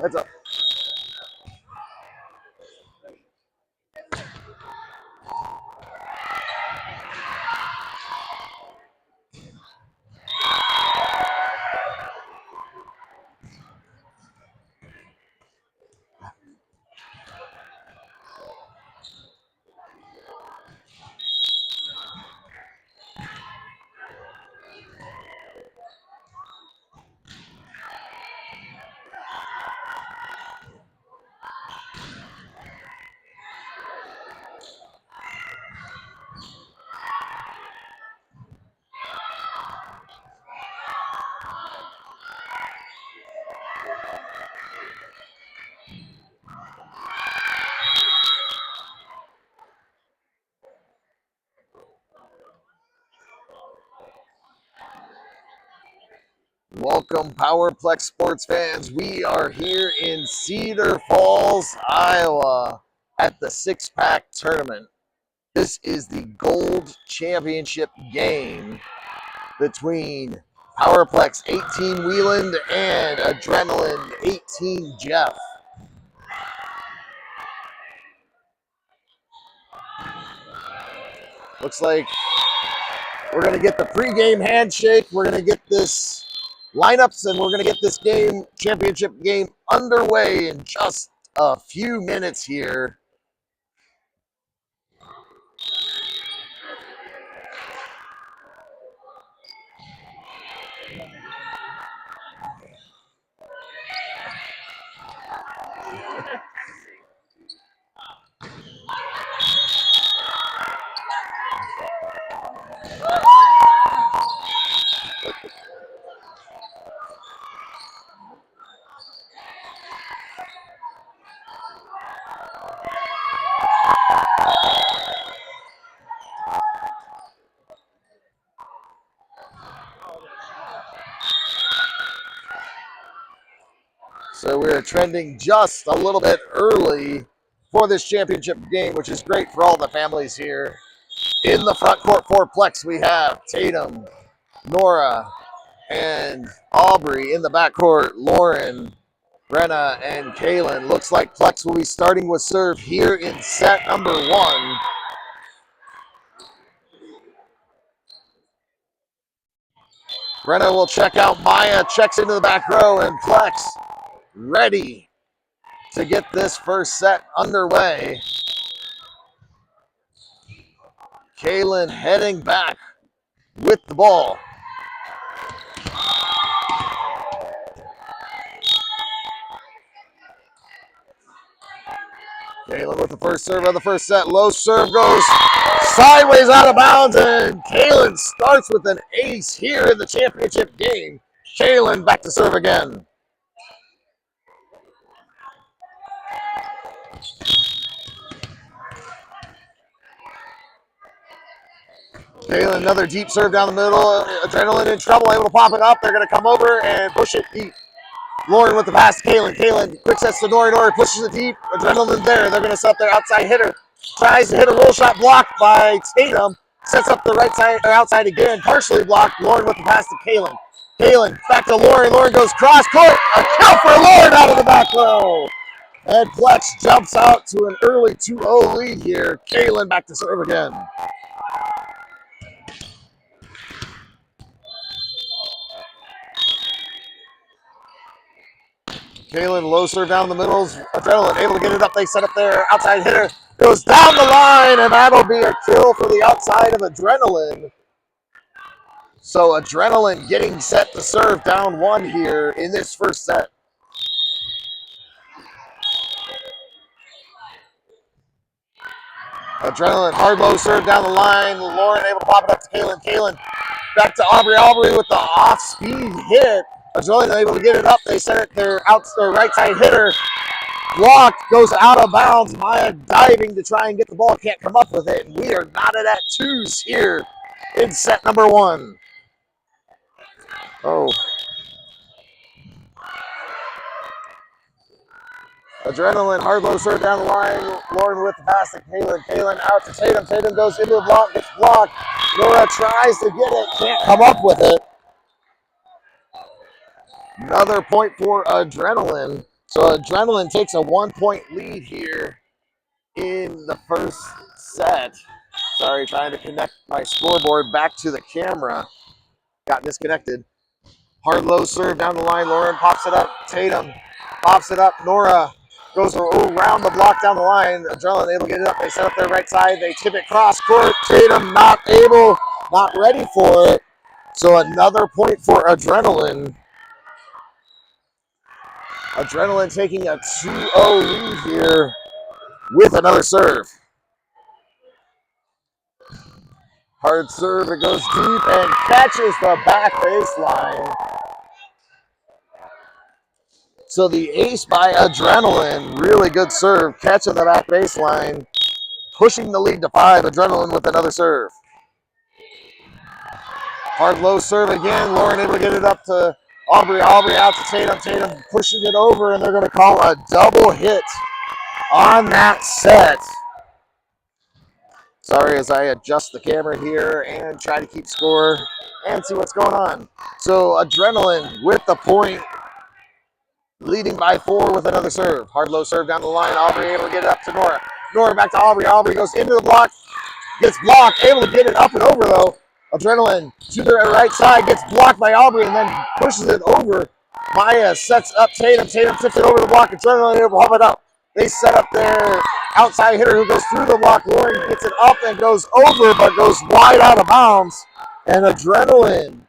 Heads up. Welcome, Powerplex sports fans. We are here in Cedar Falls, Iowa at the six-pack tournament. This is the Gold Championship game between Powerplex 18 Wheeland and Adrenaline 18 Jeff. Looks like we're going to get the pregame handshake. We're going to get this lineups, and we're going to get this game, championship game, underway in just a few minutes here. So we're trending just a little bit early for this championship game, which is great for all the families here. In the front court for Plex, we have Tatum, Nora, and Aubrey. In the backcourt, Lauren, Brenna, and Kaylin. Looks like Plex will be starting with serve here in set number 1. Brenna will check out Maya, checks into the back row, and Plex ready to get this first set underway. Kaylin heading back with the ball. Kaylin with the first serve of the first set. Low serve goes sideways out of bounds, and Kaylin starts with an ace here in the championship game. Kaylin back to serve again. Kaylin, another deep serve down the middle. Adrenaline in trouble, able to pop it up. They're going to come over and push it deep. Lauren with the pass to Kaylin. Kaylin quick sets to Nori. Nori pushes it deep. Adrenaline there. They're going to set their outside hitter. Tries to hit a roll shot blocked by Tatum. Sets up the right side or outside again. Partially blocked. Lauren with the pass to Kaylin. Kaylin back to Lauren. Lauren goes cross court. A count for Lauren out of the back row. And Plex jumps out to an early 2-0 lead here. Kaylin back to serve again. Kaylin, low serve down the middle. Adrenaline able to get it up. They set up their outside hitter. Goes down the line, and that'll be a kill for the outside of Adrenaline. So Adrenaline getting set to serve down 1 here in this first set. Adrenaline, hard low serve down the line. Lauren able to pop it up to Kaylin. Kaylin back to Aubrey. Aubrey with the off-speed hit. Adrenaline able to get it up. They set it their right side hitter. Blocked, goes out of bounds. Maya diving to try and get the ball. Can't come up with it. And we are knotted at 2s here in set number 1. Oh. Adrenaline, hard low serve down the line. Lauren with the pass to Kaylin. Kaylin out to Tatum. Tatum goes into the block, gets blocked. Nora tries to get it, can't come up with it. Another point for Adrenaline. So Adrenaline takes a 1-point lead here in the first set. Sorry, trying to connect my scoreboard back to the camera. Got disconnected. Hard low serve down the line. Lauren pops it up. Tatum pops it up. Nora goes around the block down the line. Adrenaline able to get it up. They set up their right side. They tip it cross court. Tatum not ready for it. So another point for Adrenaline. Adrenaline taking a 2-0 lead here with another serve. Hard serve, it goes deep and catches the back baseline. So the ace by Adrenaline, really good serve, catching the back baseline, pushing the lead to 5. Adrenaline with another serve. Hard low serve again. Lauren able to get it up to Aubrey. Aubrey out to Tatum. Tatum pushing it over, and they're going to call a double hit on that set. Sorry as I adjust the camera here and try to keep score and see what's going on. So Adrenaline with the point, leading by 4 with another serve. Hard low serve down the line. Aubrey able to get it up to Nora. Nora back to Aubrey. Aubrey goes into the block, gets blocked, able to get it up and over though. Adrenaline to the right side, gets blocked by Aubrey and then pushes it over. Maya sets up Tatum. Tatum tips it over the block. Adrenaline able to pop it up. They set up their outside hitter who goes through the block. Lauren gets it up and goes over, but goes wide out of bounds. And Adrenaline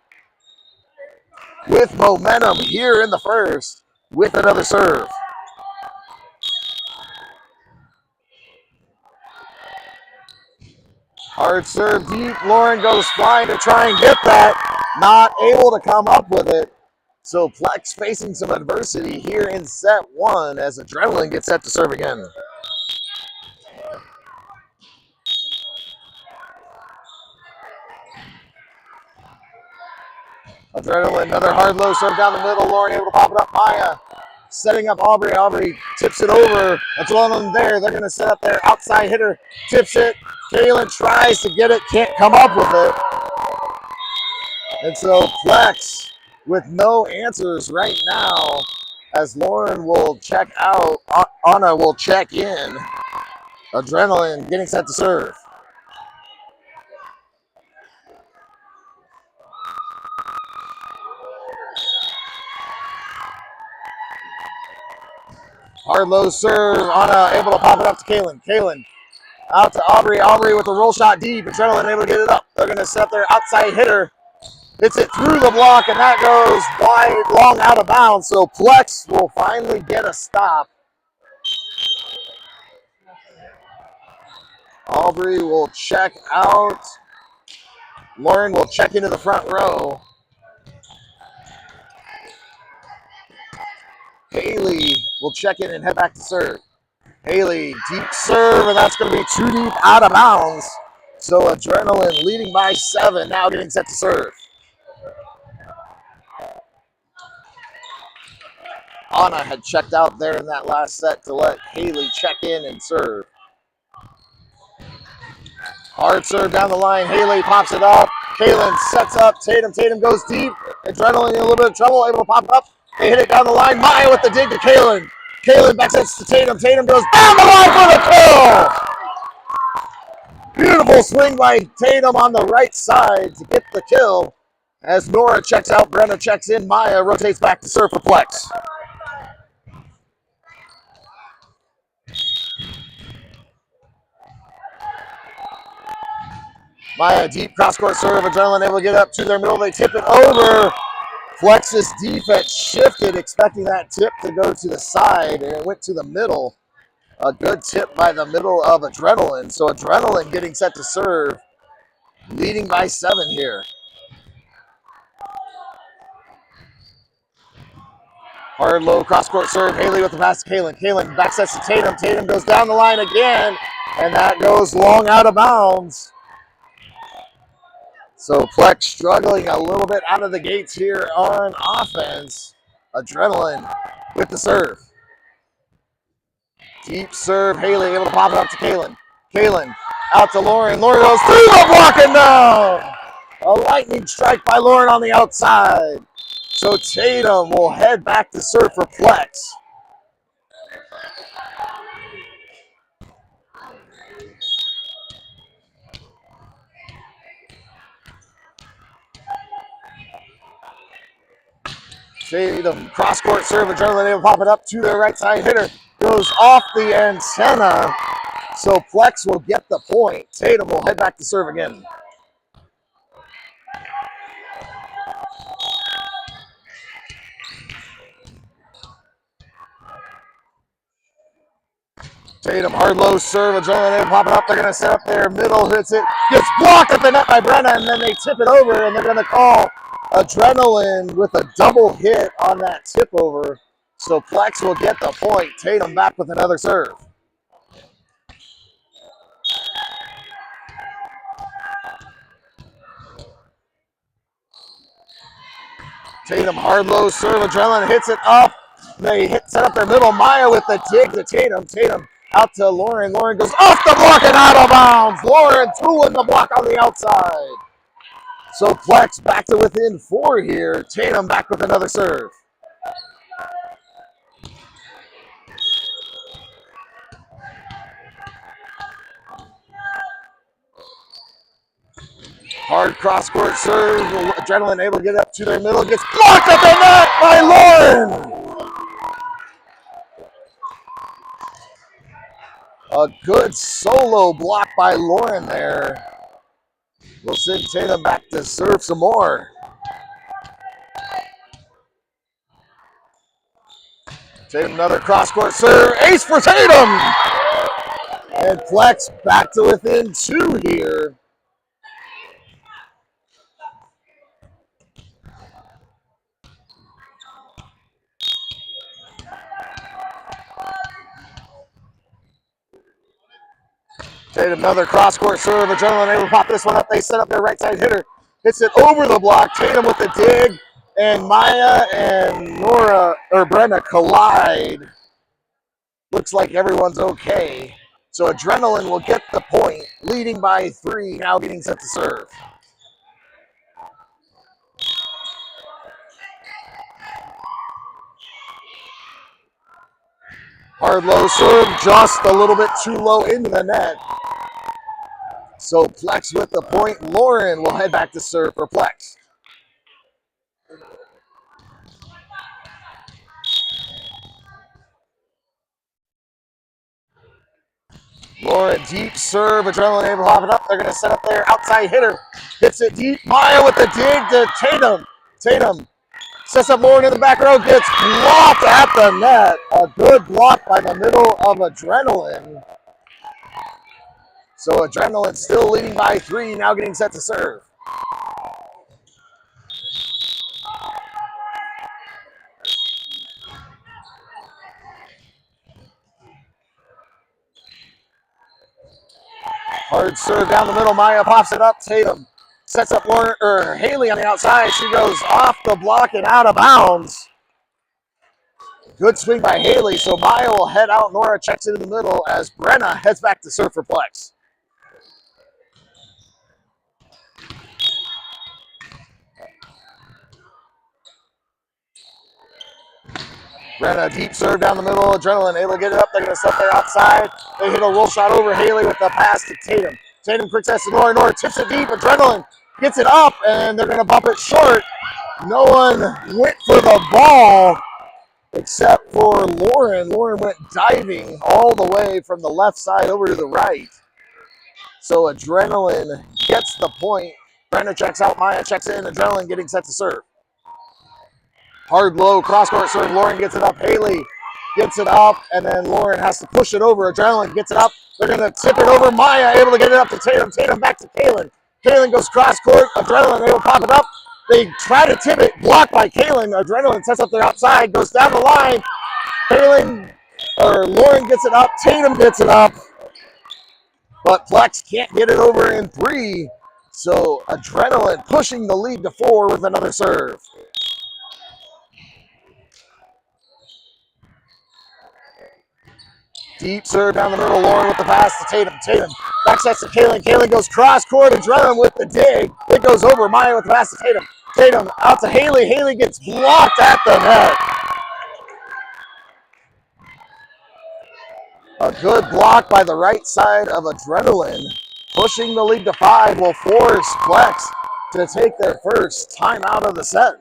with momentum here in the first with another serve. Hard serve deep. Lauren goes flying to try and get that. Not able to come up with it. So Plex facing some adversity here in set 1 as Adrenaline gets set to serve again. Adrenaline, another hard low serve down the middle. Lauren able to pop it up. Maya setting up Aubrey. Aubrey tips it over. Adrenaline there. They're going to set up their outside hitter. Tips it. Kaylin tries to get it. Can't come up with it. And so Plex with no answers right now as Lauren will check out. Anna will check in. Adrenaline getting set to serve. Hard low serve. Anna able to pop it up to Kaylin. Kaylin out to Aubrey. Aubrey with the roll shot deep. Adrenaline able to get it up. They're going to set their outside hitter. Hits it through the block, and that goes wide, long out of bounds. So Plex will finally get a stop. Aubrey will check out. Lauren will check into the front row. Haley will check in and head back to serve. Haley, deep serve, and that's going to be too deep out of bounds. So Adrenaline leading by 7, now getting set to serve. Anna had checked out there in that last set to let Haley check in and serve. Hard serve down the line. Haley pops it up. Kaylin sets up Tatum. Tatum goes deep. Adrenaline in a little bit of trouble, able to pop it up. They hit it down the line. Maya with the dig to Kaylin. Kaylin back sets to Tatum. Tatum goes down the line for the kill. Beautiful swing by Tatum on the right side to get the kill. As Nora checks out, Brenna checks in. Maya rotates back to serve for Plex. Maya, deep cross-court serve. Adrenaline able to get up to their middle. They tip it over. Plex's defense shifted, expecting that tip to go to the side, and it went to the middle. A good tip by the middle of Adrenaline. So Adrenaline getting set to serve, leading by 7 here. Hard low cross-court serve. Haley with the pass to Kaylin. Kaylin back sets to Tatum. Tatum goes down the line again, and that goes long out of bounds. So Plex struggling a little bit out of the gates here on offense. Adrenaline with the serve. Deep serve. Haley able to pop it up to Kaylin. Kaylin out to Lauren. Lauren goes through the block and down. A lightning strike by Lauren on the outside. So Tatum will head back to serve for Plex. Tatum, cross-court serve, Adrenaline able to pop it up to their right side hitter. Goes off the antenna, so Plex will get the point. Tatum will head back to serve again. Tatum, hard low serve, Adrenaline able to pop it up. They're going to set up their middle, hits it, gets blocked at the net by Brenna, and then they tip it over, and they're going to call Adrenaline with a double hit on that tip over. So Plex will get the point. Tatum back with another serve. Tatum, hard low serve, Adrenaline hits it up. They set up their middle. Maya with the dig to Tatum. Tatum out to Lauren. Lauren goes off the block and out of bounds. Lauren tooling the block on the outside. So Plex back to within 4 here. Tatum back with another serve. Hard cross-court serve. Adrenaline able to get up to their middle. Gets blocked at the net by Lauren. A good solo block by Lauren there. We'll send Tatum back to serve some more. Tatum, another cross-court serve. Ace for Tatum! And Plex back to within 2 here. Tatum, another cross-court serve. Adrenaline able to pop this one up. They set up their right side hitter. Hits it over the block. Tatum with the dig. And Maya and Brenna collide. Looks like everyone's okay. So Adrenaline will get the point, leading by 3, now getting set to serve. Hard low serve, just a little bit too low into the net. So Plex with the point. Lauren will head back to serve for Plex. Lauren, deep serve. Adrenaline able to hop it up. They're going to set up their outside hitter. Hits it deep. Maya with the dig to Tatum. Tatum sets up Lauren in the back row. Gets blocked at the net. A good block by the middle of Adrenaline. So Adrenaline still leading by 3, now getting set to serve. Hard serve down the middle. Maya pops it up. Tatum sets up Haley on the outside. She goes off the block and out of bounds. Good swing by Haley. So Maya will head out. Nora checks it in the middle as Brenna heads back to serve for Plex. Brenna, deep serve down the middle. Adrenaline able to get it up. They're going to set there outside. They hit a roll shot over Haley with the pass to Tatum. Tatum quick sets to Nora. Nora tips it deep. Adrenaline gets it up, and they're going to bump it short. No one went for the ball except for Lauren. Lauren went diving all the way from the left side over to the right. So Adrenaline gets the point. Brenna checks out. Maya checks in. Adrenaline getting set to serve. Hard low cross-court serve. Lauren gets it up. Haley gets it up, and then Lauren has to push it over. Adrenaline gets it up. They're going to tip it over. Maya able to get it up to Tatum. Tatum back to Kaylin. Kaylin goes cross-court. Adrenaline able to pop it up. They try to tip it. Blocked by Kaylin. Adrenaline sets up their outside. Goes down the line. Lauren gets it up. Tatum gets it up. But Plex can't get it over in 3. So Adrenaline pushing the lead to 4 with another serve. Deep serve down the middle. Lauren with the pass to Tatum. Tatum back sets to Kaylin. Kaylin goes cross court. Adrenaline with the dig. It goes over. Maya with the pass to Tatum. Tatum out to Haley. Haley gets blocked at the net. A good block by the right side of Adrenaline. Pushing the lead to 5 will force Plex to take their first time out of the set.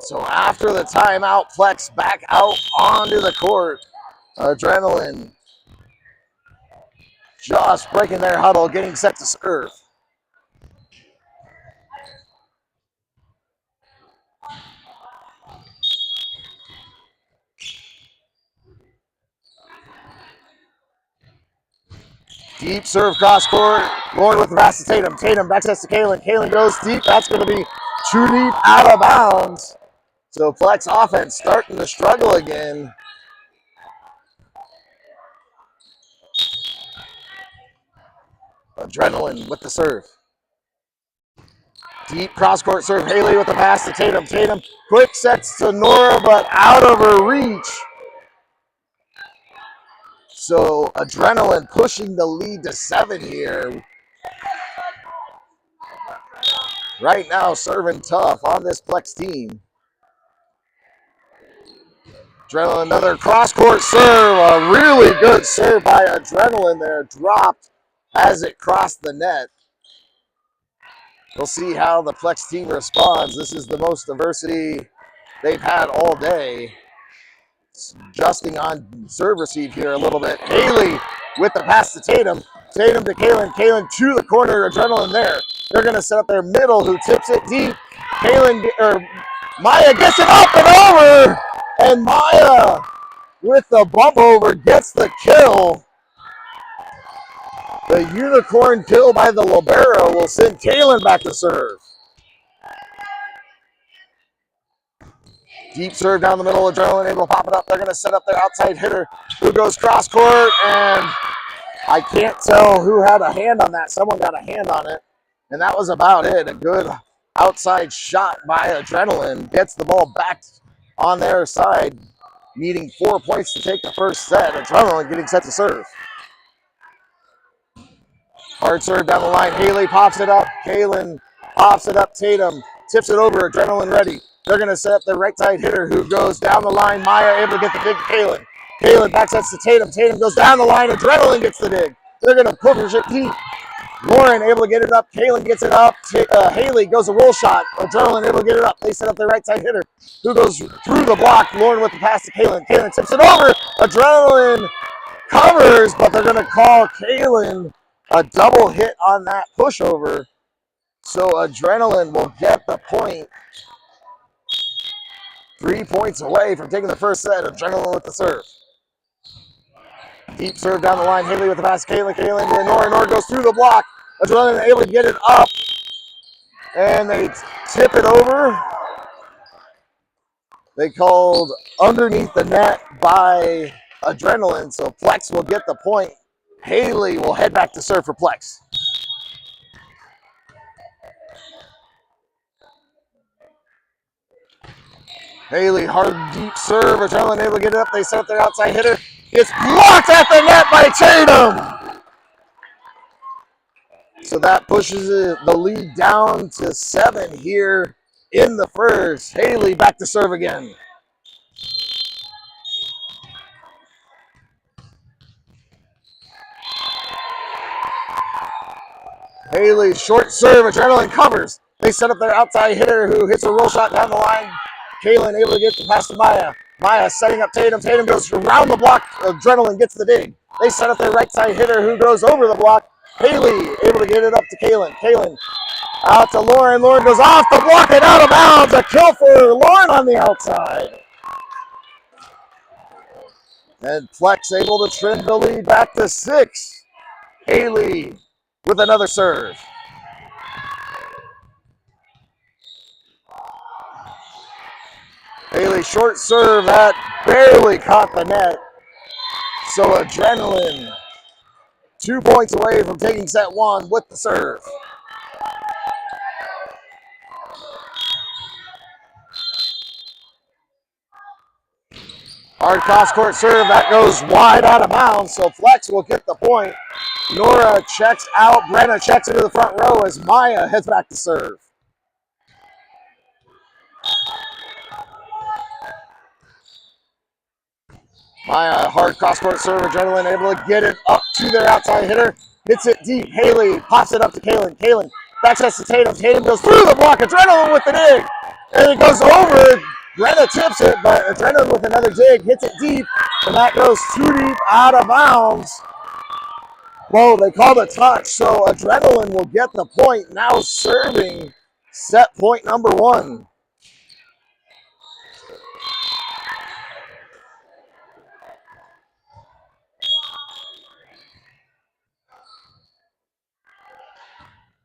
So after the timeout, Plex back out onto the court. Adrenaline just breaking their huddle, getting set to serve. Deep serve cross court. Lauren with the pass to Tatum. Tatum back sets to Kalen. Kalen goes deep. That's going to be too deep, out of bounds. So Plex offense starting to struggle again. Adrenaline with the serve. Deep cross-court serve. Haley with the pass to Tatum. Tatum quick sets to Nora, but out of her reach. So Adrenaline pushing the lead to 7 here. Right now serving tough on this Plex team. Adrenaline, another cross-court serve. A really good serve by Adrenaline there. Dropped as it crossed the net. We'll see how the Plex team responds. This is the most diversity they've had all day. Adjusting on serve receive here a little bit. Haley with the pass to Tatum. Tatum to Kalen. Kalen to the corner. Adrenaline there. They're going to set up their middle, who tips it deep. Maya gets it up and over. And Maya with the bump over gets the kill. The unicorn kill by the libero will send Kalen back to serve. Deep serve down the middle. Adrenaline able to pop it up. They're going to set up their outside hitter who goes cross court, and I can't tell who had a hand on that. Someone got a hand on it, and that was about it. A good outside shot by Adrenaline. Gets the ball back on their side, needing 4 points to take the first set. Adrenaline getting set to serve. Hard serve down the line. Haley pops it up. Kalen pops it up. Tatum tips it over. Adrenaline ready. They're going to set up their right side hitter who goes down the line. Maya able to get the dig to Kalen. Kalen back sets to Tatum. Tatum goes down the line. Adrenaline gets the dig. They're going to push it deep. Lauren able to get it up. Kalen gets it up. Haley goes a roll shot. Adrenaline able to get it up. They set up their right side hitter who goes through the block. Lauren with the pass to Kalen. Kalen tips it over. Adrenaline covers, but they're going to call Kalen a double hit on that pushover. So Adrenaline will get the point. 3 points away from taking the first set. Adrenaline with the serve. Deep serve down the line. Haley with the pass. Kalen to Nora. Nora goes through the block. Adrenaline able to get it up. And they tip it over. They called underneath the net by Adrenaline. So Plex will get the point. Haley will head back to serve for Plex. Haley, hard deep serve. Adrenaline able to get it up. They set up their outside hitter. It's blocked at the net by Tatum. So that pushes the lead down to 7 here in the first. Haley back to serve again. Haley, short serve. Adrenaline covers. They set up their outside hitter who hits a roll shot down the line. Kalen able to get the pass to Maya. Maya setting up Tatum. Tatum goes around the block. Adrenaline gets the dig. They set up their right side hitter who goes over the block. Haley able to get it up to Kalen. Kalen out to Lauren. Lauren goes off the block and out of bounds. A kill for Lauren on the outside. And Plex able to trim the lead back to 6. Haley with another serve. Haley, short serve that barely caught the net. So Adrenaline 2 points away from taking set 1 with the serve. Hard cross-court serve that goes wide out of bounds, so Plex will get the point. Nora checks out. Brenna checks into the front row as Maya heads back to serve. Maya, hard cross-court serve. Adrenaline able to get it up to their outside hitter. Hits it deep. Haley pops it up to Kalen. Kalen backsets to Tatum. Tatum goes through the block. Adrenaline with the dig. And it goes over. Brenna tips it, but Adrenaline with another dig hits it deep, and that goes too deep out of bounds. Well, they called a touch, so Adrenaline will get the point. Now serving set point number 1.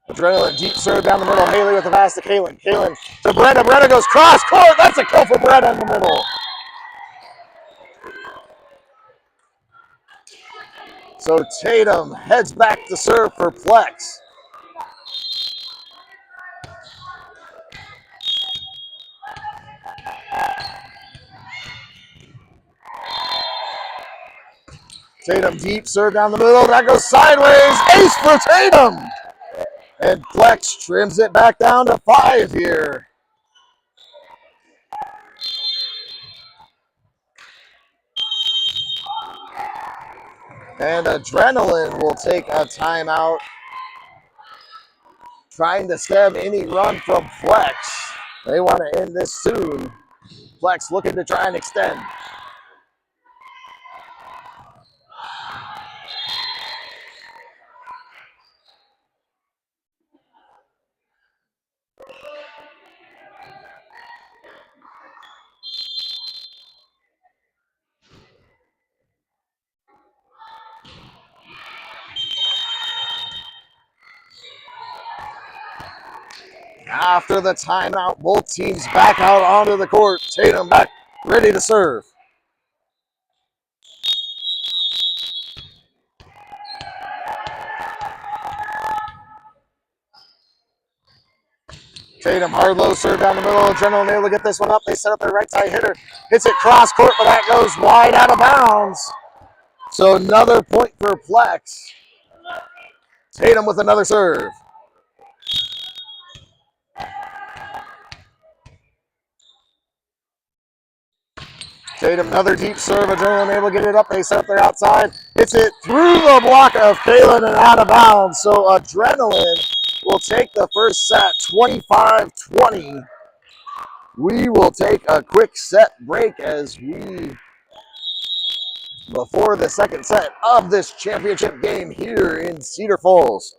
Adrenaline deep serve down the middle. Haley with the pass to Kaylin. Kaylin to Brenna. Brenna goes cross court. That's a kill for Brenna in the middle. So Tatum heads back to serve for Plex. Tatum deep serve down the middle. That goes sideways. Ace for Tatum. And Plex trims it back down to 5 here. And Adrenaline will take a timeout, trying to stem any run from Plex. They want to end this soon. Plex looking to try and extend. After the timeout, both teams back out onto the court. Tatum back, ready to serve. Tatum, hard low serve down the middle. Adrenaline able to get this one up. They set up their right side hitter. Hits it cross court, but that goes wide out of bounds. So another point for Plex. Tatum with another serve. Tatum, another deep serve. Adrenaline able to get it up. They set up their outside. Hits it through the block of Kaylin and out of bounds. So Adrenaline will take the first set 25-20. We will take a quick set break before the second set of this championship game here in Cedar Falls.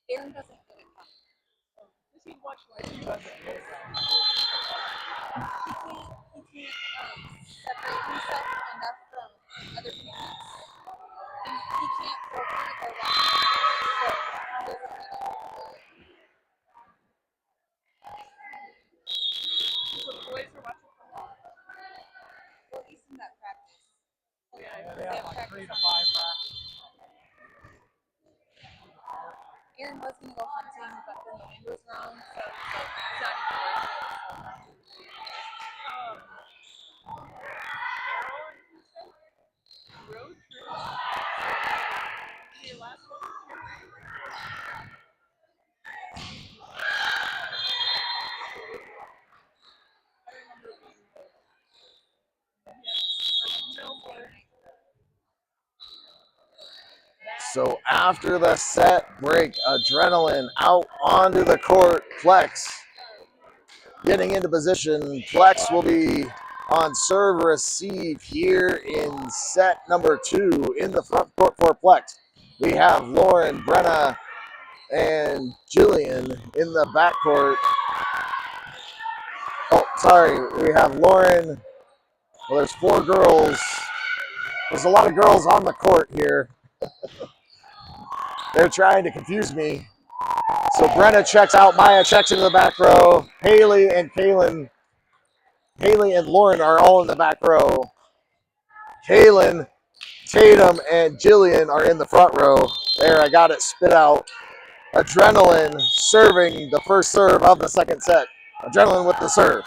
Aaron doesn't get it. Does he watch live? He can't separate himself enough from other parents. And he can't focus or watch it. So he doesn't get it. So the boys are watching from home. Well, he's in that practice. Yeah, they have like 3 to 5 practice. Aaron was going to go hunting, but then the wind was wrong, so he's not even working. Road So after the set break, Adrenaline out onto the court. Plex getting into position. Plex will be on serve receive here in set number 2 in the front court for Plex. We have Lauren, Brenna, and Jillian in the backcourt. Oh, sorry. We have Lauren. Well, there's 4 girls. There's a lot of girls on the court here. They're trying to confuse me. So Brenna checks out. Maya checks into the back row. Haley and Lauren are all in the back row. Kaylin, Tatum, and Jillian are in the front row. There, I got it spit out. Adrenaline serving the first serve of the second set. Adrenaline with the serve.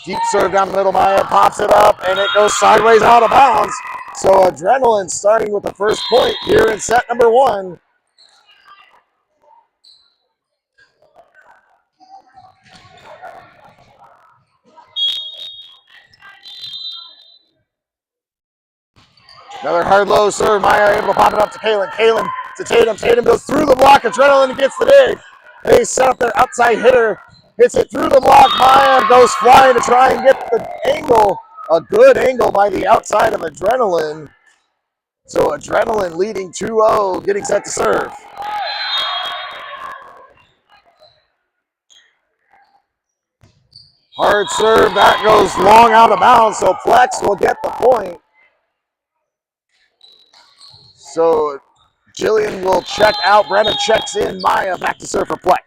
Deep serve down the middle. Maya pops it up, and it goes sideways out of bounds. So Adrenaline starting with the first point here in set number 1. Another hard low serve. Maya able to pop it up to Kaylin. Kaylin to Tatum. Tatum goes through the block. Adrenaline gets the dig. They set up their outside hitter. Hits it through the block. Maya goes flying to try and get the angle. A good angle by the outside of Adrenaline. So Adrenaline leading 2-0, getting set to serve. Hard serve. That goes long out of bounds. So Plex will get the point. So Jillian will check out. Brenna checks in. Maya back to serve for Plex.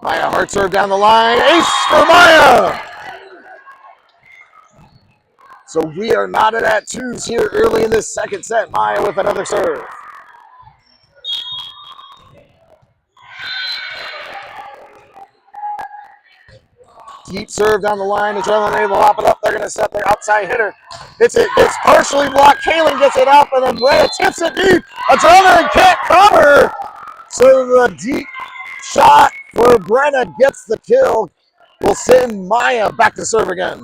Maya hard serve down the line. Ace for Maya. So we are knotted at 2s here early in this second set. Maya with another serve. Deep serve down the line. Adrenaline able to hop it up. They're going to set their outside hitter. Hits it. It's partially blocked. Kaylin gets it up, and then Brenna tips it deep. Adrenaline can't cover. So the deep shot for Brenna gets the kill. Will send Maya back to serve again.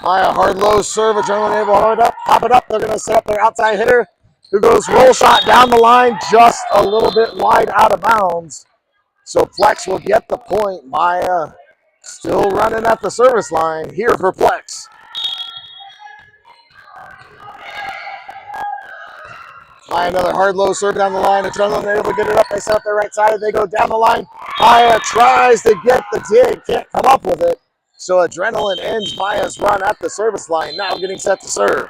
Maya hard low serve. Adrenaline able to hold it up, pop it up. They're going to set up their outside hitter, who goes roll shot down the line, just a little bit wide out of bounds. So Plex will get the point. Maya still running at the service line here for Plex. Maya another hard low serve down the line. Adrenaline able to get it up. They set up their right side. They go down the line. Maya tries to get the dig. Can't come up with it. So Adrenaline ends Maya's run at the service line. Now getting set to serve.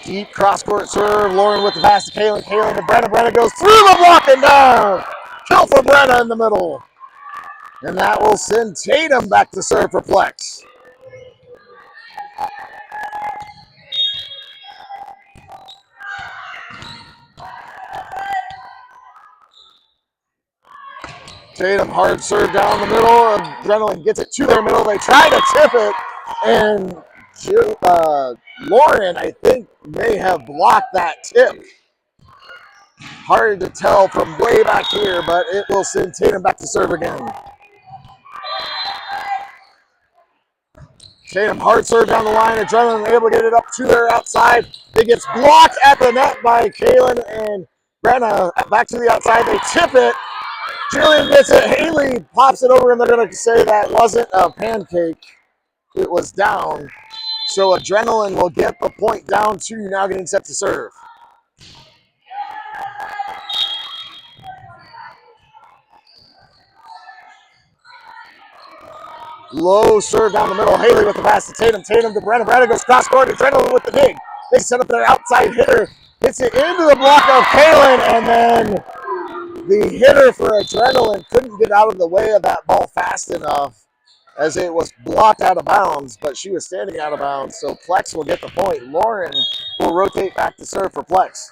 Deep cross-court serve. Lauren with the pass to Kaylin. Kaylin to Brenna. Brenna goes through the block and down. Kill for Brenna in the middle. And that will send Tatum back to serve for Plex. Tatum hard serve down the middle. Adrenaline gets it to their middle. They try to tip it. And Lauren, I think, may have blocked that tip. Hard to tell from way back here, but it will send Tatum back to serve again. Tatum hard serve down the line. Adrenaline able to get it up to their outside. It gets blocked at the net by Kaylin and Brenna. Back to the outside. They tip it. Jillian gets it. Haley pops it over, and they're going to say that wasn't a pancake. It was down. So Adrenaline will get the point down 2, now getting set to serve. Low serve down the middle. Haley with the pass to Tatum. Tatum to Brenna. Brenna goes cross court. Adrenaline with the dig. They set up their outside hitter. Hits it into the block of Kaylin, and then the hitter for Adrenaline couldn't get out of the way of that ball fast enough as it was blocked out of bounds, but she was standing out of bounds. So Plex will get the point. Lauren will rotate back to serve for Plex.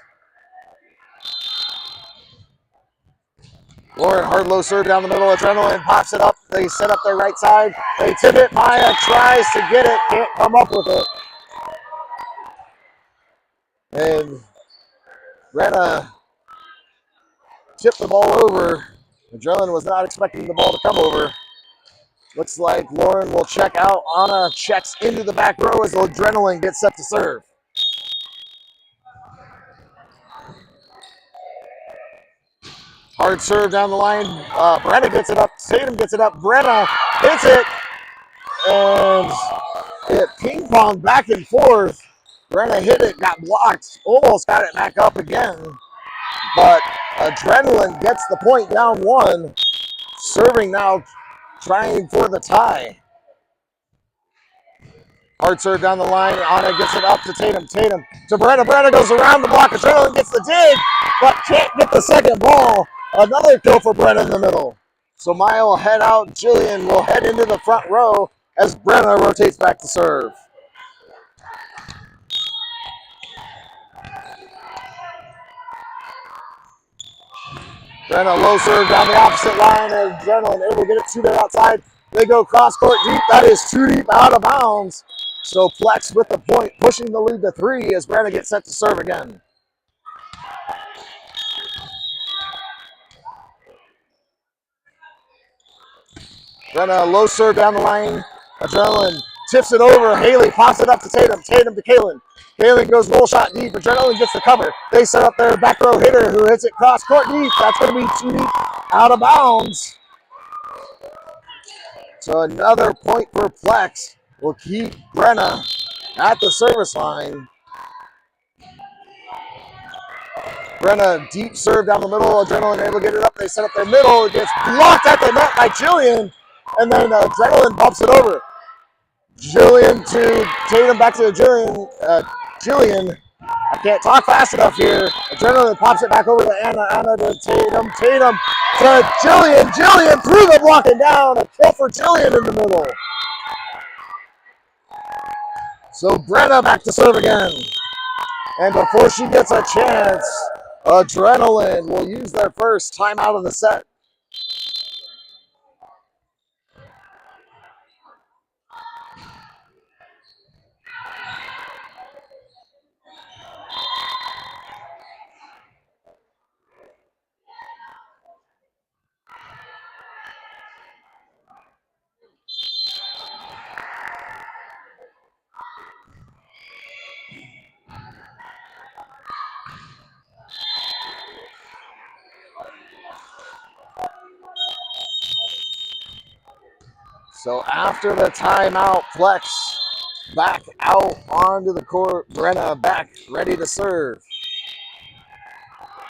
Lauren hard low serve down the middle. Adrenaline pops it up. They set up their right side. They tip it. Maya tries to get it. Can't come up with it. And Brenna tipped the ball over. Adrenaline was not expecting the ball to come over. Looks like Lauren will check out. Anna checks into the back row as Adrenaline gets set to serve. Hard serve down the line. Brenna gets it up. Tatum gets it up. Brenna hits it. And it ping-ponged back and forth. Brenna hit it, got blocked, almost got it back up again. But Adrenaline gets the point down one. Serving now, trying for the tie. Hard serve down the line. Anna gets it up to Tatum. Tatum to Brenna. Brenna goes around the block. Adrenaline gets the dig, but can't get the second ball. Another kill for Brenna in the middle. So Maya will head out. Jillian will head into the front row as Brenna rotates back to serve. Brenna low serve down the opposite line. Adrenaline able to get it to their outside. They go cross court deep. That is too deep, out of bounds. So Plex with the point, pushing the lead to 3 as Brenna gets set to serve again. Brenna low serve down the line. Adrenaline tips it over. Haley pops it up to Tatum. Tatum to Kaylin. Kaylin goes roll shot deep. Adrenaline gets the cover. They set up their back row hitter who hits it cross court deep. That's going to be too deep, out of bounds. So another point for Plex will keep Brenna at the service line. Brenna deep serve down the middle. Adrenaline able to get it up. They set up their middle. It gets blocked at the net by Jillian. And then Adrenaline bumps it over. Jillian to Tatum, back to Jillian. Jillian, I can't talk fast enough here. Adrenaline pops it back over to Anna. Anna to Tatum. Tatum to Jillian. Jillian through the block and down. A kill for Jillian in the middle. So Brenna back to serve again. And before she gets a chance, Adrenaline will use their first timeout of the set. So after the timeout, Plex back out onto the court. Brenna back ready to serve.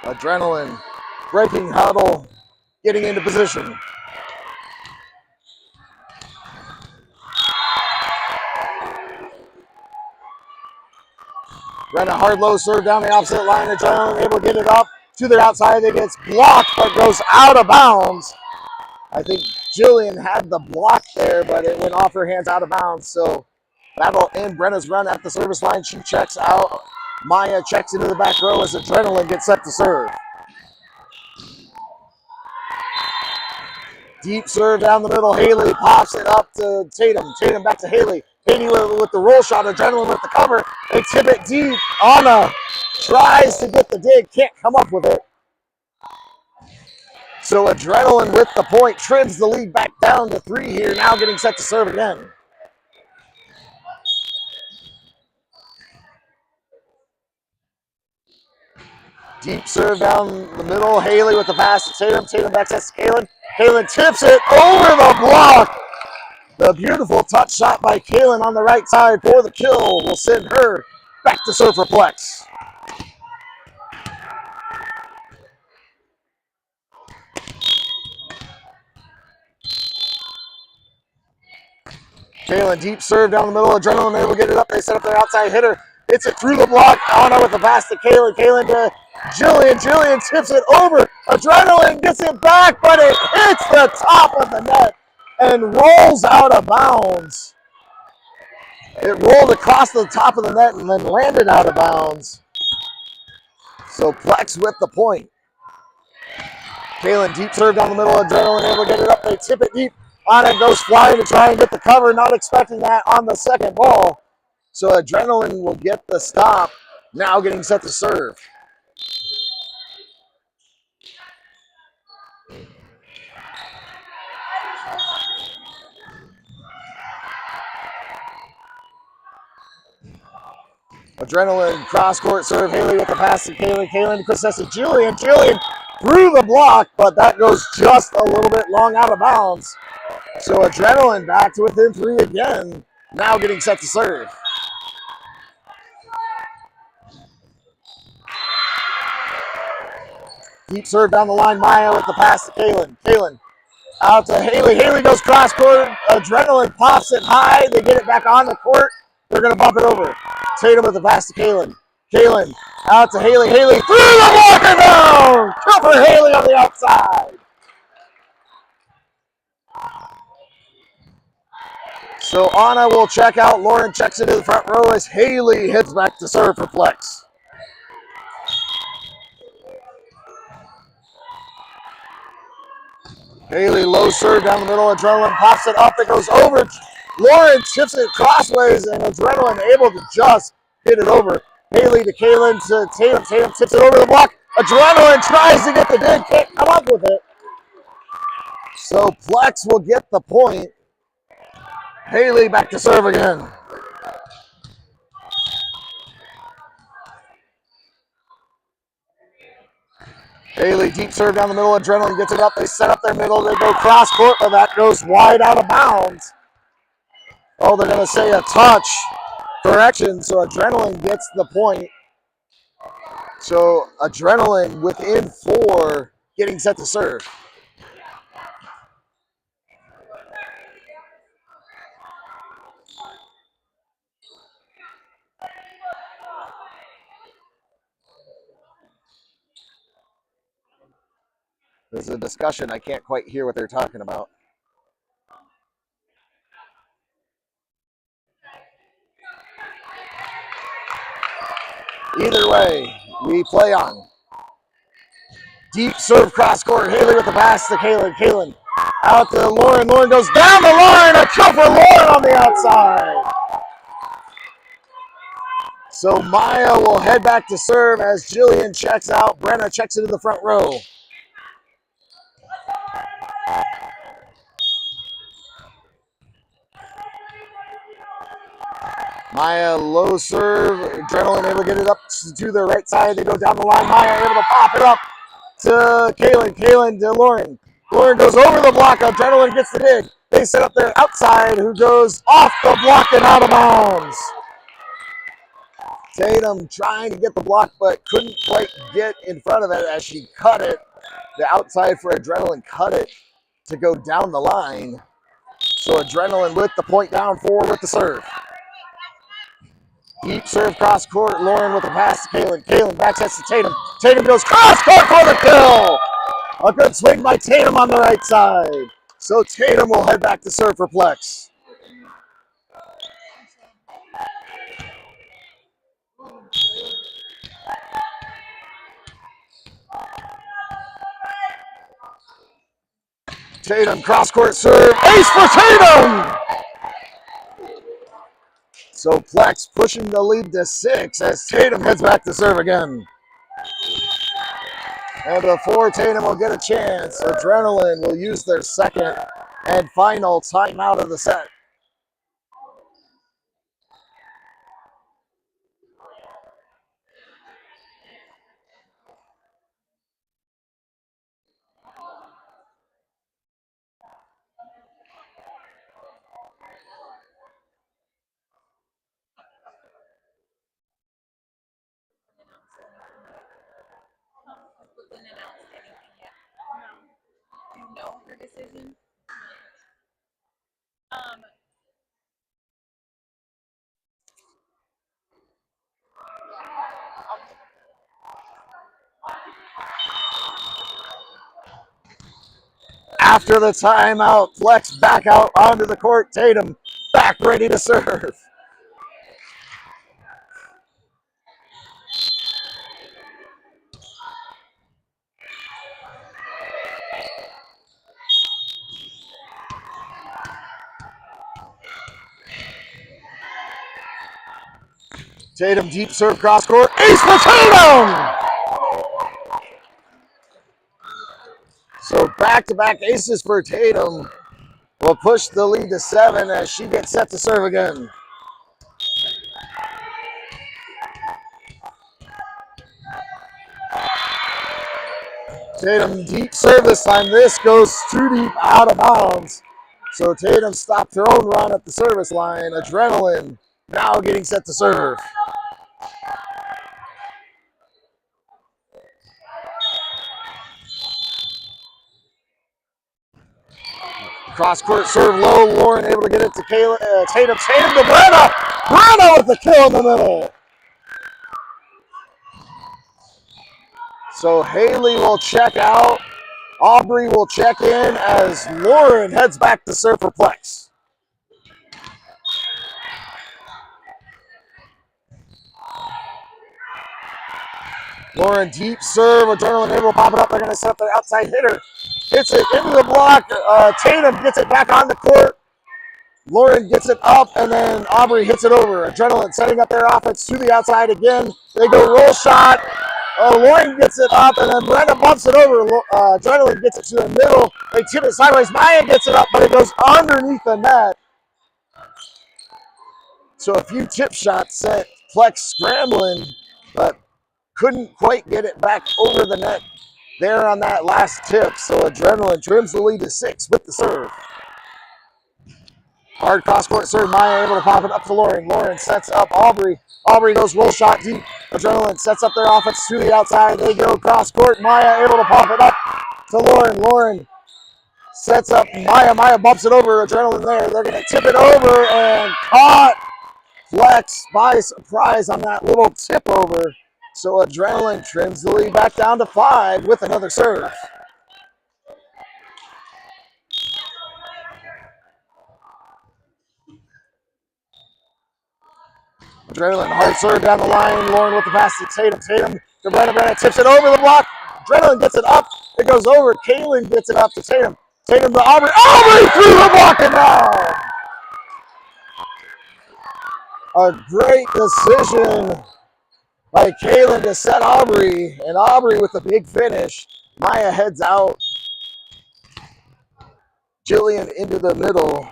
Adrenaline breaking huddle, getting into position. Brenna hard low serve down the opposite line. Adrenaline able to get it up to their outside. It gets blocked but goes out of bounds. I think Jillian had the block there, but it went off her hands out of bounds. So that'll end Brenna's run at the service line. She checks out. Maya checks into the back row as Adrenaline gets set to serve. Deep serve down the middle. Haley pops it up to Tatum. Tatum back to Haley. Haley with the roll shot. Adrenaline with the cover. They tip it deep. Anna tries to get the dig. Can't come up with it. So Adrenaline with the point trims the lead back down to 3 here. Now getting set to serve again. Deep serve down the middle. Haley with the pass to Tatum. Tatum back to Kaylin. Kaylin tips it over the block. The beautiful touch shot by Kaylin on the right side for the kill will send her back to serve for Plex. Kaylin deep serve down the middle. Adrenaline able to get it up. They set up their outside hitter. Hits it through the block. Anna with the pass to Kaylin. Kaylin to Jillian. Jillian tips it over. Adrenaline gets it back, but it hits the top of the net and rolls out of bounds. It rolled across the top of the net and then landed out of bounds. So Plex with the point. Kaylin deep serve down the middle. Adrenaline able to get it up. They tip it deep. Anna goes flying to try and get the cover. Not expecting that on the second ball. So Adrenaline will get the stop. now getting set to serve. Adrenaline cross-court serve. Haley with the pass to Kaylin. Kaylin quick sets to Julian. Julian through the block, but that goes just a little bit long out of bounds. So Adrenaline back to within 3 again. Now getting set to serve. Deep serve down the line. Maya with the pass to Kaylin. Kaylin out to Haley. Haley goes cross-court. Adrenaline pops it high. They get it back on the court. They're going to bump it over. Tatum with the pass to Kaylin. Kaylin out to Haley. Haley through the blocker down. Kill for Haley on the outside. So Anna will check out. Lauren checks into the front row as Haley heads back to serve for Plex. Haley low serve down the middle. Adrenaline pops it up. It goes over. Lauren chips it crossways, and Adrenaline able to just hit it over. Haley to Kaylin to Tatum. Tatum tips it over the block. Adrenaline tries to get the dig. Can't come up with it. So Plex will get the point. Haley back to serve again. Haley deep serve down the middle. Adrenaline gets it up. They set up their middle. They go cross court, but that goes wide out of bounds. Oh, they're going to say a touch. Correction. So Adrenaline gets the point. So Adrenaline within 4, getting set to serve. There's a discussion. I can't quite hear what they're talking about. Either way, we play on. Deep serve cross court. Haley with the pass to Kaylin. Kaylin out to Lauren. Lauren goes down the line. A kill for Lauren on the outside. So Maya will head back to serve as Jillian checks out. Brenna checks into the front row. Maya low serve. Adrenaline able to get it up to the right side. They go down the line. Maya able to pop it up to Kaylin. Kaylin to Lauren. Lauren goes over the block. Adrenaline gets the dig. They set up their outside, who goes off the block and out of bounds. Tatum trying to get the block, but couldn't quite get in front of it as she cut it. The outside for Adrenaline cut it to go down the line. So Adrenaline with the point down 4 with the serve. Deep serve cross court. Lauren with the pass to Kaylin. Kaylin back sets to Tatum. Tatum goes cross court for the kill. A good swing by Tatum on the right side. So Tatum will head back to serve for Plex. Tatum cross court serve. Ace for Tatum. So Plex pushing the lead to 6 as Tatum heads back to serve again. And before Tatum will get a chance, Adrenaline will use their second and final timeout of the set. Didn't announce anything yet. No. Do you know her decision? After the timeout, Plex back out onto the court. Tatum back ready to serve. Tatum deep serve cross court. Ace for Tatum! So back-to-back aces for Tatum will push the lead to 7 as she gets set to serve again. Tatum deep serve this time. This goes too deep out of bounds. So Tatum stopped her own run at the service line. Adrenaline now getting set to serve. Cross court serve low. Lauren able to get it to Tatum. Tatum to Brenna. Brenna with the kill in the middle. So Haley will check out. Aubrey will check in as Lauren heads back to serve for Plex. Lauren deep serve. Adrenaline able to pop it up. They're going to set up their outside hitter. Hits it into the block. Tatum gets it back on the court. Lauren gets it up, and then Aubrey hits it over. Adrenaline setting up their offense to the outside again. They go roll shot. Lauren gets it up, and then Brenda bumps it over. Adrenaline gets it to the middle. They tip it sideways. Maya gets it up, but it goes underneath the net. So a few tip shots set Plex scrambling, but couldn't quite get it back over the net there on that last tip. So Adrenaline trims the lead to 6 with the serve. Hard cross court serve. Maya able to pop it up to Lauren. Lauren sets up Aubrey. Aubrey goes roll shot deep. Adrenaline sets up their offense to the outside. They go cross court. Maya able to pop it up to Lauren. Lauren sets up Maya. Maya bumps it over. Adrenaline there. They're going to tip it over and caught Flex by surprise on that little tip over. So Adrenaline trims the lead back down to 5 with another serve. Adrenaline, hard serve down the line. Lauren with the pass to Tatum. Tatum to Brenna. Brenna tips it over the block. Adrenaline gets it up. It goes over. Kaylin gets it up to Tatum. Tatum to Aubrey. Aubrey through the block and down. A great decision by Kaylin to set Aubrey. And Aubrey with the big finish. Maya heads out. Jillian into the middle.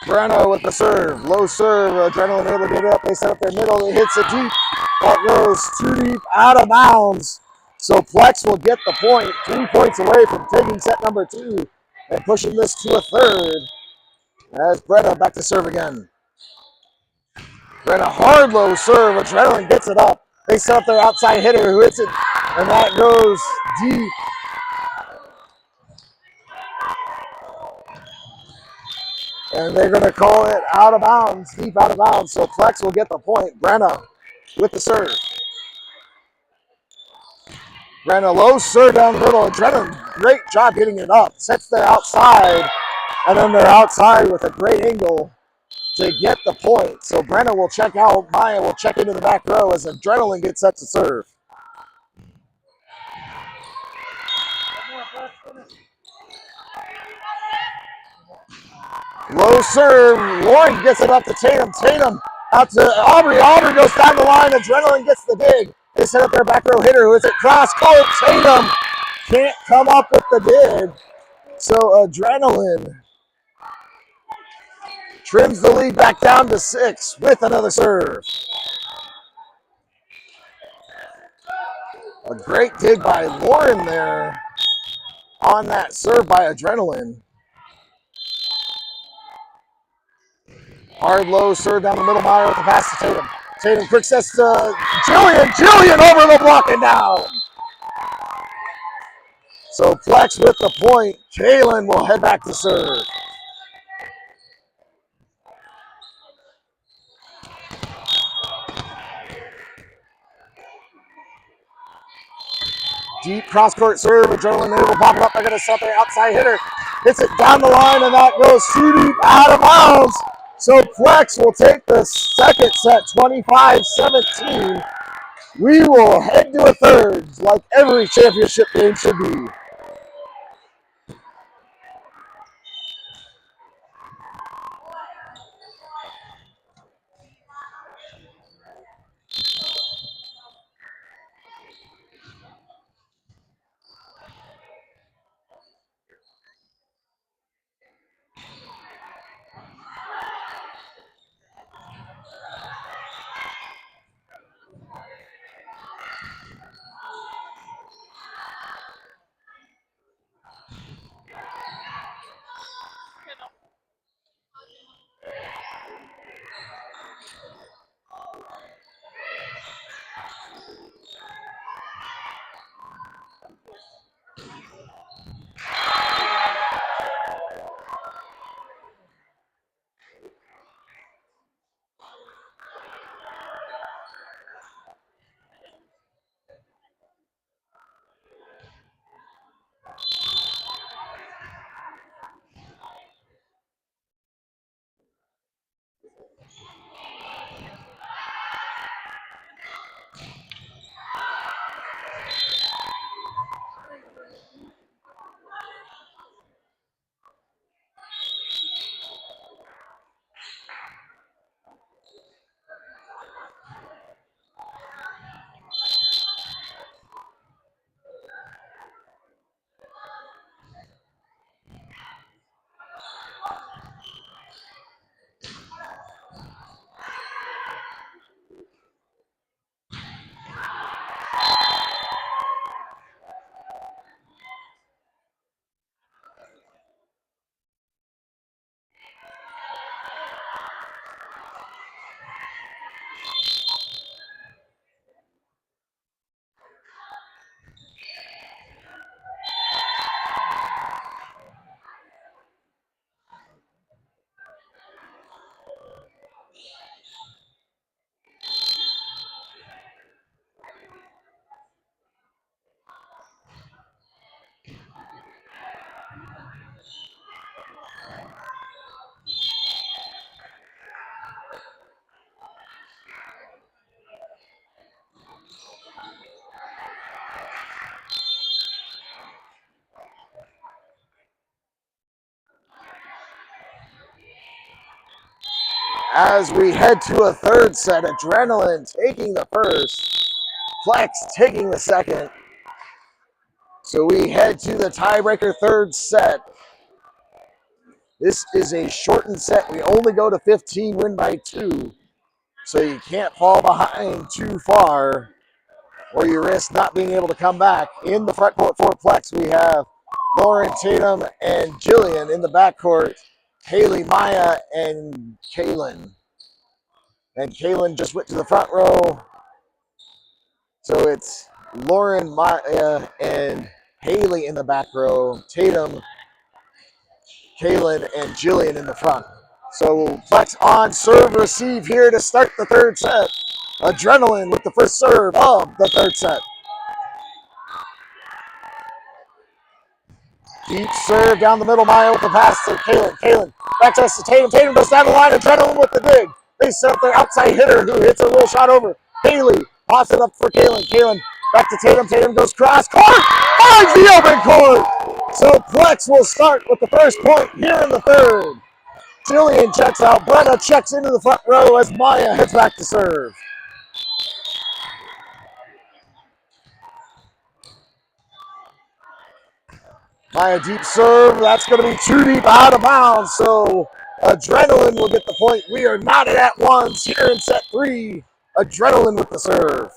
Brenna with the serve. Low serve. Adrenaline able to get it up. They set up their middle. It hits it deep. That goes too deep out of bounds. So Plex will get the point. 3 points away from taking set number 2 and pushing this to a third. As Brenna back to serve again. Brenna hard low serve. Adrenaline gets it up. They set up their outside hitter who hits it. And that goes deep. And they're going to call it out of bounds, deep out of bounds. So Plex will get the point. Brenna with the serve. Brenna low serve down the middle. Adrenaline, great job getting it up. Sets their outside, and then they're outside with a great angle to get the point. So Brenna will check out. Maya will check into the back row as Adrenaline gets set to serve. Low serve. Lauren gets it up to Tatum. Tatum out to Aubrey. Aubrey goes down the line. Adrenaline gets the dig. They set up their back row hitter who is at cross court. Tatum can't come up with the dig. So Adrenaline trims the lead back down to 6 with another serve. A great dig by Lauren there on that serve by Adrenaline. Hard low serve down the middle. Meyer with the pass to Tatum. Tatum quick sets to Jillian. Jillian over the block and down. So Plex with the point. Kaylin will head back to serve. Deep cross court serve. Adrenaline able to pop it up. They're going to set their outside hitter. Hits it down the line, and that goes too deep out of bounds. So Plex will take the second set, 25-17. We will head to a third, like every championship game should be. as we head to a third set. Adrenaline taking the first, Flex taking the second. So we head to the tiebreaker third set. This is a shortened set. We only go to 15, win by 2. So you can't fall behind too far or you risk not being able to come back. In the front court for Plex, we have Lauren, Tatum, and Jillian. In the backcourt, Haley, Maya, and Kaylin. And Kaylin just went to the front row. So it's Lauren, Maya, and Haley in the back row. Tatum, Kaylin, and Jillian in the front. So Flex on serve receive here to start the third set. Adrenaline with the first serve of the third set. Deep serve down the middle, Maya with the pass to Kaylin. Kaylin back to Tatum. Tatum goes down the line. Adrenaline with the dig. They set up their outside hitter who hits a little shot over. Haley pops it up for Kaylin. Kaylin back to Tatum. Tatum goes cross court. Finds the open court. So Plex will start with the first point here in the third. Jillian checks out. Brenna checks into the front row as Maya heads back to serve. Maya deep serve. That's going to be too deep out of bounds. So Adrenaline will get the point. We are knotted at ones here in set 3. Adrenaline with the serve.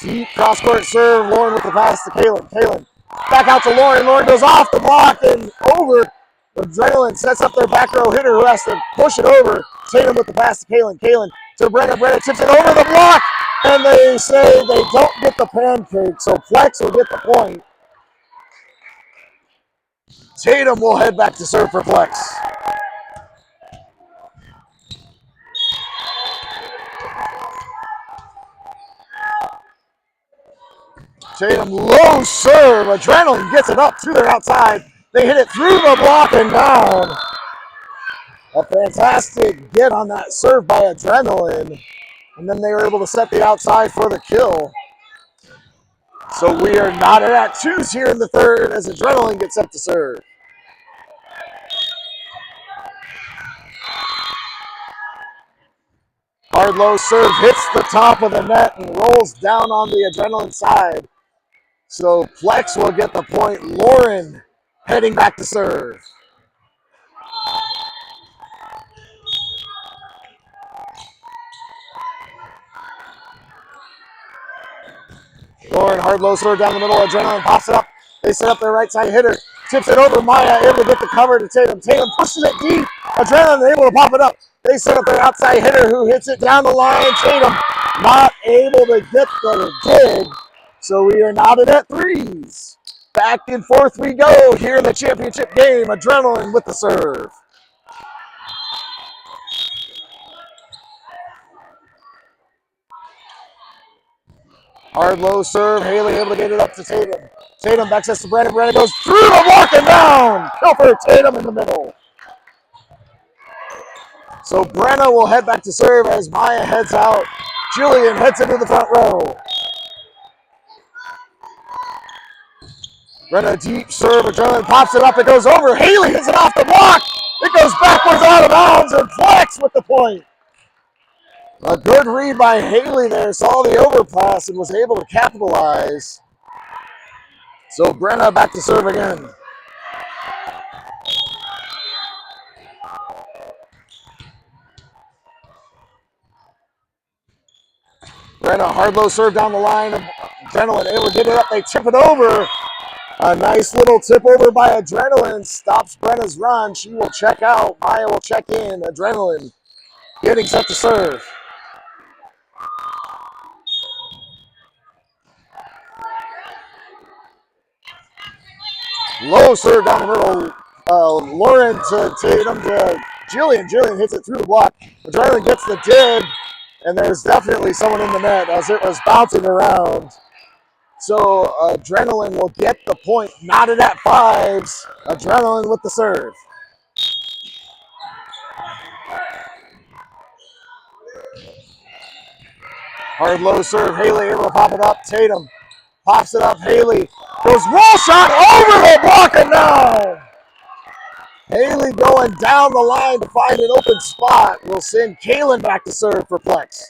Deep cross-court serve. Lauren with the pass to Kaylin. Kaylin back out to Lauren. Lauren goes off the block and over. Adrenaline sets up their back row hitter who has to push it over. Tatum with the pass to Kaylin. Kaylin to Brenna. Brenna tips it over the block. And they say they don't get the pancake, so Flex will get the point. Tatum will head back to serve for Flex. Tatum low serve. Adrenaline gets it up to their outside. They hit it through the block and down. A fantastic get on that serve by Adrenaline. And then they were able to set the outside for the kill. So we are knotted at twos here in the third as Adrenaline gets up to serve. Hard low serve hits the top of the net and rolls down on the Adrenaline side. So Flex will get the point. Lauren heading back to serve. Lauren hard low serve down the middle. Adrenaline pops it up. They set up their right side hitter. Tips it over. Maya able to get the cover to Tatum. Tatum pushes it deep. Adrenaline able to pop it up. They set up their outside hitter who hits it down the line. Tatum not able to get the dig. So we are knotted at threes. Back and forth we go here in the championship game. Adrenaline with the serve. Hard low serve. Haley able to get it up to Tatum. Tatum back to Brenna. Brenna goes through the block and down. Kill for Tatum in the middle. So Brenna will head back to serve as Maya heads out. Jillian heads into the front row. Brenna deep serve. Adrenaline pops it up. It goes over. Haley hits it off the block. It goes backwards out of bounds and Flex with the point. A good read by Haley there. Saw the overpass and was able to capitalize. So Brenna back to serve again. Brenna hard low serve down the line. Adrenaline able to get it up. They tip it over. A nice little tip over by Adrenaline. Stops Brenna's run. She will check out. Maya will check in. Adrenaline getting set to serve. Low serve down the middle. Lauren to Tatum to Jillian. Jillian hits it through the block. Adrenaline gets the dig. And there's definitely someone in the net as it was bouncing around. So Adrenaline will get the point. Knotted at fives. Adrenaline with the serve. Hard low serve. Haley able to pop it up. Tatum pops it up. Haley goes roll shot over the block and down. Haley going down the line to find an open spot. Will send Kaylin back to serve for Plex.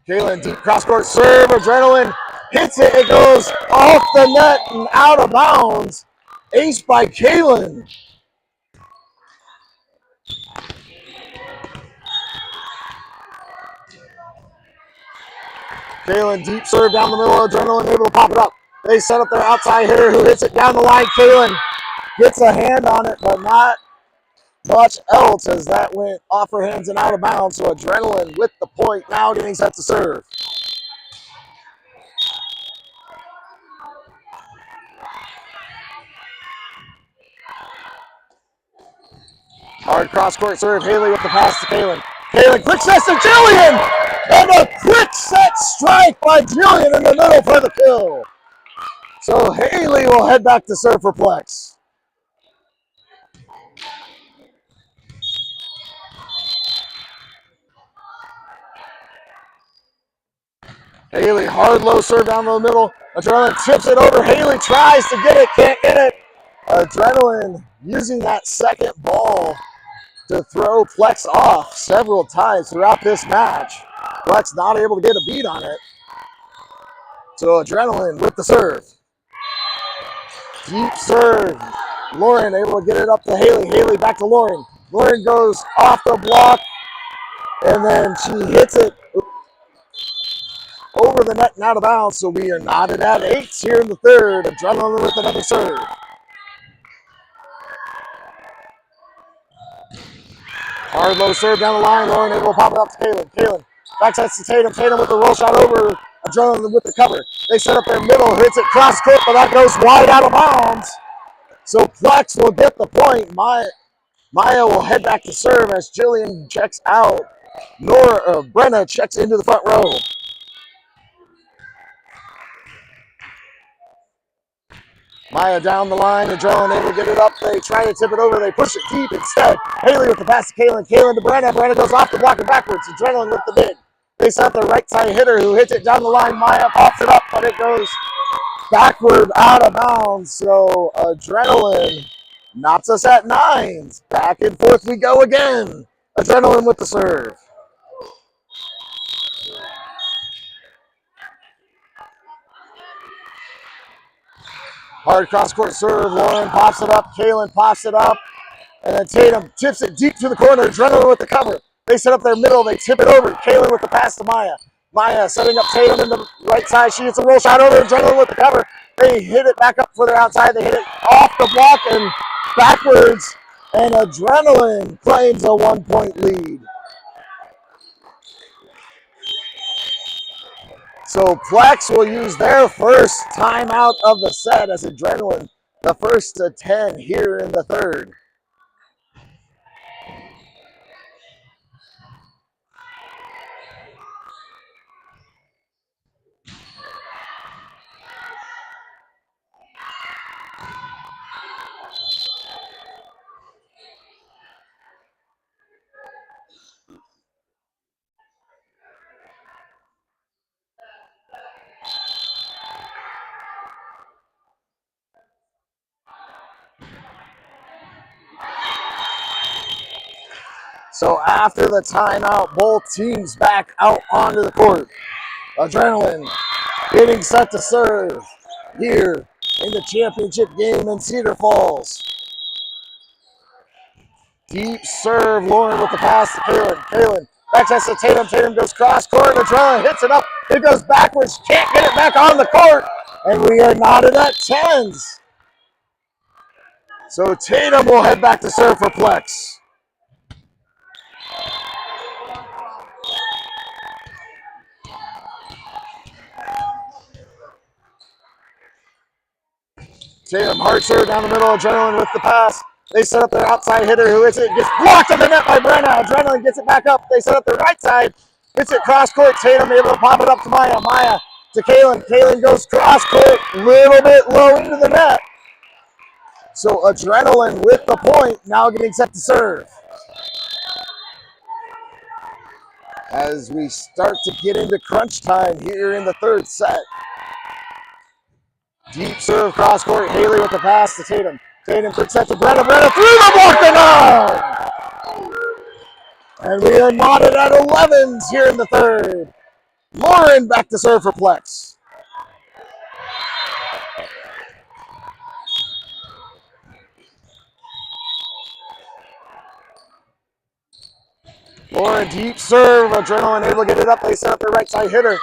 Kaylin, deep cross-court serve, Adrenaline hits it. It goes off the net and out of bounds. Ace by Kaylin. Kaylin, deep serve down the middle. Adrenaline able to pop it up. They set up their outside hitter who hits it down the line. Kaylin gets a hand on it, but not much else as that went off her hands and out of bounds. So Adrenaline with the point now getting set to serve. Hard cross-court serve. Haley with the pass to Kaylin. Kaylin, quick set to Jillian! And a quick set strike by Jillian in the middle for the kill. So Haley will head back to serve for Plex. Haley, hard low serve down the middle. Adrenaline tips it over. Haley tries to get it, can't get it. Adrenaline using that second ball to throw Plex off several times throughout this match. Plex not able to get a beat on it. So Adrenaline with the serve. Deep serve. Lauren able to get it up to Haley. Haley back to Lauren. Lauren goes off the block, and then she hits it over the net and out of bounds. So we are knotted at 8 here in the third. Adrenaline with another serve. Hard low serve down the line. Lauren able to pop it up to Kaylin. Kaylin backsides to Tatum. Tatum with the roll shot over. Adrenaline with the cover. They set up their middle. Hits it cross court, but that goes wide out of bounds. So Plex will get the point. Maya will head back to serve as Jillian checks out. Brenna checks into the front row. Maya down the line. Adrenaline able to get it up. They try to tip it over. They push it deep instead. Haley with the pass to Kaylin. Kaylin to Brenna. Brenna goes off the block and backwards. Adrenaline with the mid. They set up the right side hitter who hits it down the line. Maya pops it up, but it goes backward out of bounds. So Adrenaline knocks us at 9. Back and forth we go again. Adrenaline with the serve. Hard cross-court serve. Lauren pops it up. Kaylin pops it up. And then Tatum tips it deep to the corner. Adrenaline with the cover. They set up their middle. They tip it over. Kaylin with the pass to Maya. Maya setting up Tatum in the right side. She gets a roll shot over. Adrenaline with the cover. They hit it back up for their outside. They hit it off the block and backwards. And Adrenaline claims a 1-point lead. So Plex will use their first timeout of the set as Adrenaline, the first to 10 here in the third. So after the timeout, both teams back out onto the court. Adrenaline getting set to serve here in the championship game in Cedar Falls. Deep serve, Lauren with the pass to Kaylin. Kaylin backsides to Tatum. Tatum goes cross court. Adrenaline hits it up. It goes backwards. Can't get it back on the court. And we are knotted at 10s. So Tatum will head back to serve for Plex. Tatum hard serve down the middle. Adrenaline with the pass. They set up their outside hitter who hits it. Gets blocked on the net by Brenna. Adrenaline gets it back up. They set up their right side. Hits it cross court. Tatum able to pop it up to Maya. Maya to Kaylin. Kaylin goes cross court. Little bit low into the net. So Adrenaline with the point. Now getting set to serve. as we start to get into crunch time here in the third set. Deep serve cross court. Haley with the pass to Tatum. Tatum quick set to Brenna. Brenna through the block and on! And we are knotted at 11s here in the third. Lauren back to serve for Plex. Lauren deep serve. Adrenaline able to get it up. They set up their right side hitter.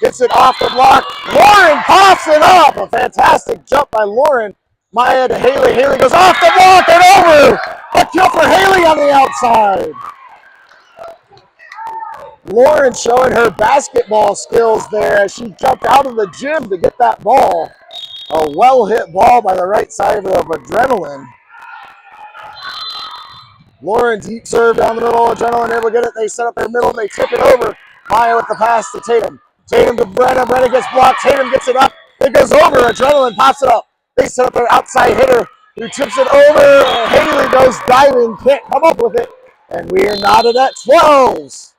Gets it off the block. Lauren pops it up. A fantastic jump by Lauren. Maya to Haley. Haley goes off the block and over. A kill for Haley on the outside. Lauren showing her basketball skills there as she jumped out of the gym to get that ball. A well-hit ball by the right side of Adrenaline. Lauren deep serve down the middle. Adrenaline able to get it. They set up their middle. They tip it over. Maya with the pass to Tatum. Tatum to Brenna. Brenna gets blocked. Tatum gets it up. It goes over. Adrenaline pops it up. They set up their outside hitter who tips it over. Haley goes diving. Can't come up with it. And we are knotted at 12s.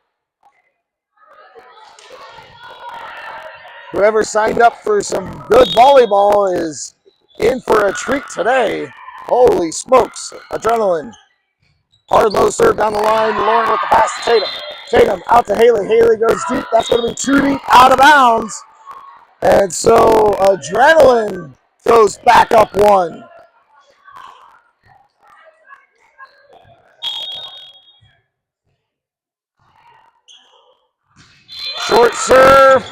Whoever signed up for some good volleyball is in for a treat today. Holy smokes. Adrenaline. Hard low serve down the line. Lauren with the pass to Tatum. Tatum out to Haley. Haley goes deep. That's going to be too deep, out of bounds. And so Adrenaline goes back up one. Short serve.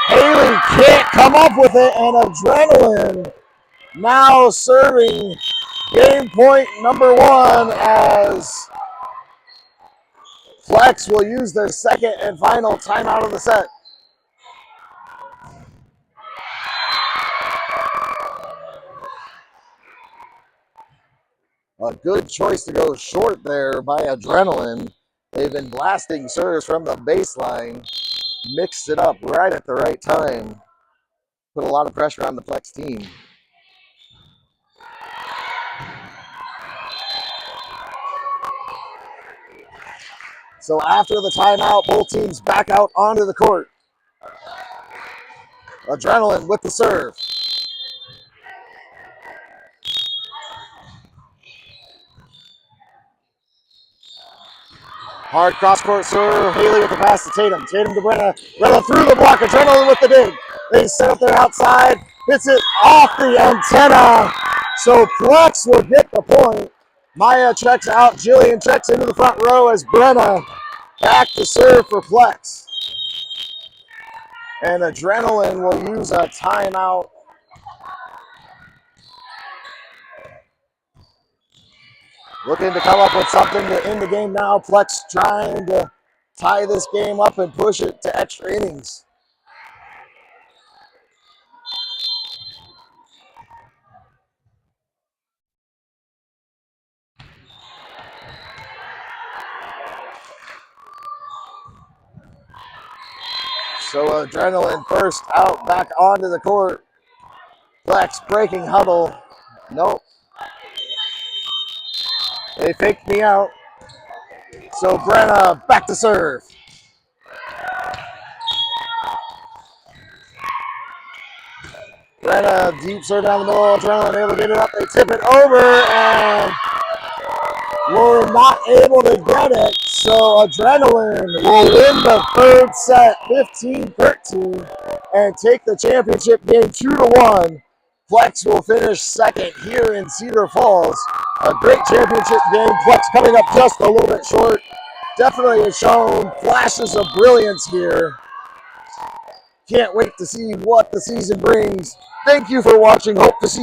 Haley can't come up with it, and Adrenaline now serving game point number one as Flex will use their second and final timeout of the set. A good choice to go short there by Adrenaline. They've been blasting serves from the baseline. Mixed it up right at the right time. Put a lot of pressure on the Flex team. So after the timeout, both teams back out onto the court. Adrenaline with the serve. Hard cross-court serve. Haley with the pass to Tatum. Tatum to Brenna. Brenna through the block. Adrenaline with the dig. They set up their outside. Hits it off the antenna. So Plex will get the point. Maya checks out. Jillian checks into the front row as Brenna back to serve for Plex. And Adrenaline will use a timeout. Looking to come up with something to end the game now. Plex trying to tie this game up and push it to extra innings. So Adrenaline first out, back onto the court. Plex breaking huddle. Nope. They faked me out. So Brenna back to serve. Brenna deep serve down the middle. Adrenaline able to get it up. They tip it over and we're not able to get it. So Adrenaline will win the third set 15-13 and take the championship game 2-1. Plex will finish second here in Cedar Falls. A great championship game. Plex coming up just a little bit short. Definitely has shown flashes of brilliance here. Can't wait to see what the season brings. Thank you for watching. Hope to see you.